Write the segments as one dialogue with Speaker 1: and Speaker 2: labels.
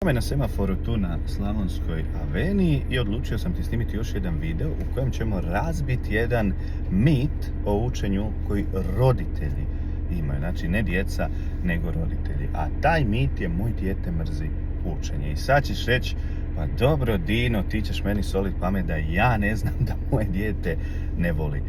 Speaker 1: me na semaforu tu na Slavonskoj aveniji i odlučio sam ti snimiti još jedan video u kojem ćemo razbiti jedan mit o učenju koji roditelji imaju. Znači ne djeca, nego roditelji. A taj mit je moj dijete mrzi učenje. I sad ćeš reći, pa dobro Dino, ti ćeš meni solit pamet da ja ne znam da moje dijete ne voli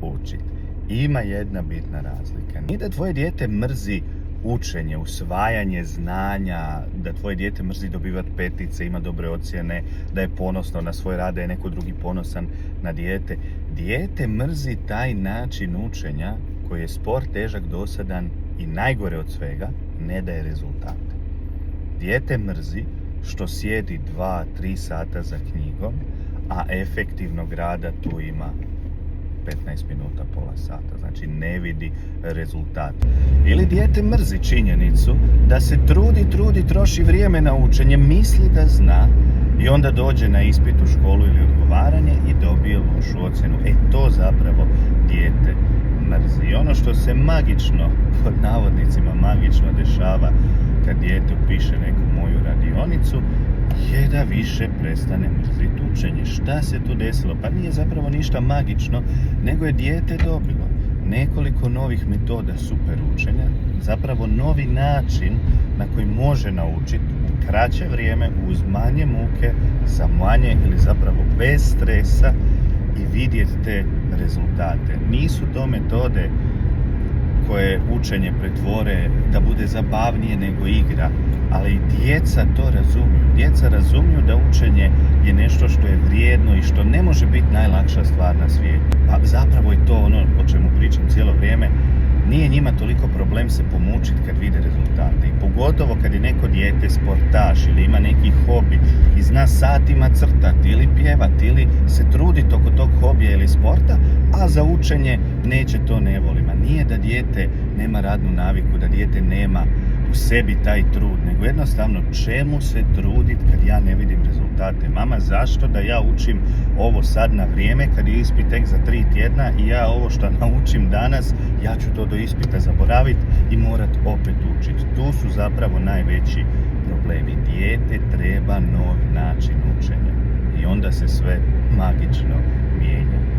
Speaker 1: učiti. Ima jedna bitna razlika. Nije da tvoje dijete mrzi učenje, usvajanje znanja, da tvoje dijete mrzi dobivati petice, ima dobre ocjene, da je ponosno na svoj rad, da je neko drugi ponosan na dijete. Dijete mrzi taj način učenja koji je spor, težak, dosadan i najgore od svega, ne daje rezultate. Dijete mrzi što sjedi 2-3 sata za knjigom, a efektivnog rada tu ima 15 minuta, pola sata, znači ne vidi rezultat. Ili dijete mrzi činjenicu da se trudi, troši vrijeme na učenje, misli da zna i onda dođe na ispit u školu ili odgovaranje i dobije lošu ocjenu. To zapravo dijete mrzi. I ono što se magično, pod navodnicima magično dešava kad dijete upiše neku moju radionicu, je da više prestane mrziti učenje. Šta se tu desilo? Pa nije zapravo ništa magično, nego je dijete dobilo nekoliko novih metoda super učenja, zapravo novi način na koji može naučiti u kraće vrijeme, uz manje muke, sa manje ili zapravo bez stresa i vidjeti te rezultate. Nisu to metode koje učenje pretvore da bude zabavnije nego igra, ali i djeca to razumiju. Djeca razumiju da učenje je nešto što je vrijedno i što ne može biti najlakša stvar na svijetu. Pa zapravo je to ono o čemu pričam cijelo vrijeme. Nije njima toliko problem se pomučiti kad vide rezultate. I pogotovo kad je neko dijete sportaš ili ima neki hobi i zna satima crtati ili pjevati ili se truditi oko tog hobija ili sporta, a za učenje neće, to ne voli. Ma nije da dijete nema radnu naviku, da dijete nema u sebi taj trud, nego jednostavno čemu se truditi kad ja ne vidim rezultate? Mama, zašto da ja učim ovo sad na vrijeme kad je ispit tek za 3 tjedna i ja ovo što naučim danas, ja ću to do ispita zaboraviti i morat opet učiti. Tu su zapravo najveći problemi. Dijete treba novi način učenja i onda se sve magično mijenja.